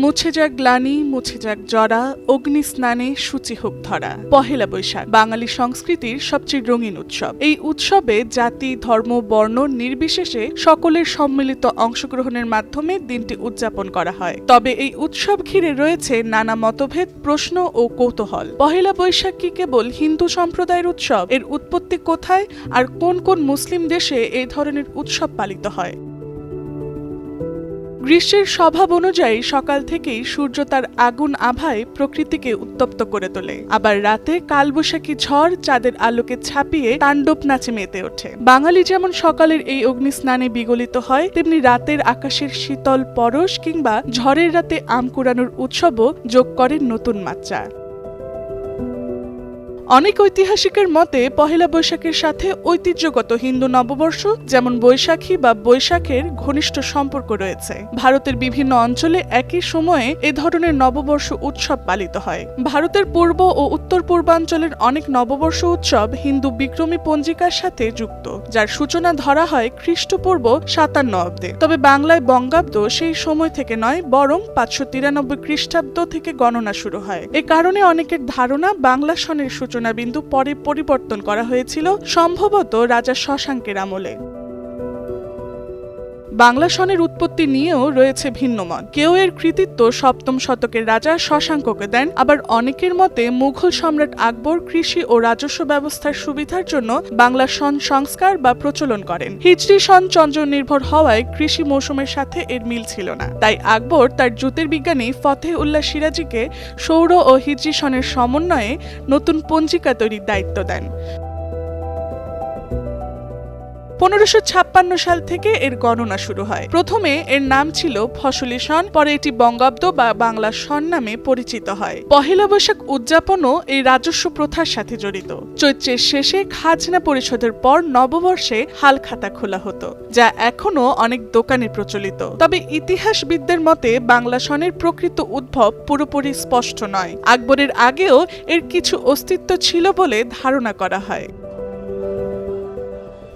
মুছে যাক গ্লানি, মুছে যাক জরা, অগ্নি স্নানে সূচি হোক ধরা। পহেলা বৈশাখ বাঙালি সংস্কৃতির সবচেয়ে রঙিন উৎসব। এই উৎসবে জাতি, ধর্ম, বর্ণ নির্বিশেষে সকলের সম্মিলিত অংশগ্রহণের মাধ্যমে দিনটি উদযাপন করা হয়। তবে এই উৎসব ঘিরে রয়েছে নানা মতভেদ, প্রশ্ন ও কৌতূহল। পহেলা বৈশাখ কি কেবল হিন্দু সম্প্রদায়ের উৎসব? এর উৎপত্তি কোথায় আর কোন কোন মুসলিম দেশে এই ধরনের উৎসব পালিত হয়? গ্রীষ্মের স্বভাব অনুযায়ী সকাল থেকেই সূর্য তার আগুন আভায় প্রকৃতিকে উত্তপ্ত করে তোলে। আবার রাতে কালবৈশাখী ঝড় চাঁদের আলোকে ছাপিয়ে তাণ্ডব নাচে মেতে ওঠে। বাঙালি যেমন সকালের এই অগ্নি স্নানে বিগলিত হয়, তেমনি রাতের আকাশের শীতল পরশ কিংবা ঝড়ের রাতে আম কুড়ানোর উৎসবও যোগ করে নতুন মাত্রা। অনেক ঐতিহাসিকের মতে পহেলা বৈশাখের সাথে ঐতিহ্যগত হিন্দু নববর্ষ যেমন বৈশাখী বা বৈশাখের ঘনিষ্ঠ সম্পর্ক রয়েছে। ভারতের বিভিন্ন অঞ্চলে একই সময়ে এ ধরনের নববর্ষ উৎসব পালিত হয়। ভারতের পূর্ব ও উত্তর পূর্বাঞ্চলের অনেক নববর্ষ উৎসব হিন্দু বিক্রমী পঞ্জিকার সাথে যুক্ত, যার সূচনা ধরা হয় খ্রিস্টপূর্ব 57 অব্দে। তবে বাংলায় বঙ্গাব্দ সেই সময় থেকে নয়, বরং 593 খ্রিস্টাব্দ থেকে গণনা শুরু হয়। এ কারণে অনেকের ধারণা বাংলা সনের সূচনা বিন্দু পরে পরিবর্তন করা হয়েছিল, সম্ভবত রাজা শশাঙ্কের আমলে। বাংলা সনের উৎপত্তি নিয়েও রয়েছে ভিন্ন মত। কেউ এর কৃতিত্ব 7ম শতকের রাজা শশাঙ্ককে দেন, আবার অনেকের মতে মুঘল সম্রাট আকবর কৃষি ও রাজস্ব ব্যবস্থার সুবিধার জন্য বাংলা সন সংস্কার বা প্রচলন করেন। হিজরি সন চন্দ্র নির্ভর হওয়ায় কৃষি মৌসুমের সাথে এর মিল ছিল না। তাই আকবর তার জ্যোতির্বিজ্ঞানী ফতেহ উল্লাহ সিরাজীকে সৌর ও হিজরি সনের সমন্বয়ে নতুন পঞ্জিকা তৈরির দায়িত্ব দেন। 1556 সাল থেকে এর গণনা শুরু হয়। প্রথমে এর নাম ছিল ফসলি সন, পরে এটি বঙ্গাব্দ বা বাংলা সন নামে পরিচিত হয়। পহেলা বৈশাখ উদযাপনও এই রাজস্ব প্রথার সাথে জড়িত। চৈত্রের শেষে খাজনা পরিশোধের পর নববর্ষে হালখাতা খোলা হতো, যা এখনো অনেক দোকানে প্রচলিত। তবে ইতিহাসবিদদের মতে বাংলা সনের প্রকৃত উদ্ভব পুরোপুরি স্পষ্ট নয়। আকবরের আগেও এর কিছু অস্তিত্ব ছিল বলে ধারণা করা হয়।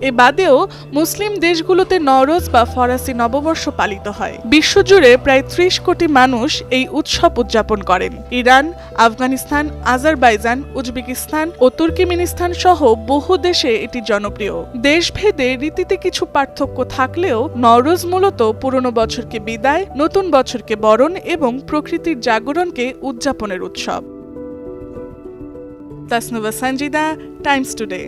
এ বাদেও মুসলিম দেশগুলোতে নওরোজ বা ফরাসি নববর্ষ পালিত হয়। বিশ্বজুড়ে প্রায় 30 কোটি মানুষ এই উৎসব উদযাপন করেন। ইরান, আফগানিস্তান, আজারবাইজান, উজবেকিস্তান ও তুর্কিমেনিস্তান সহ বহু দেশে এটি জনপ্রিয়। দেশভেদে রীতিতে কিছু পার্থক্য থাকলেও নওরোজ মূলত পুরনো বছরকে বিদায়, নতুন বছরকে বরণ এবং প্রকৃতির জাগরণকে উদযাপনের উৎসব। Tasnuva Sanjida, Times today.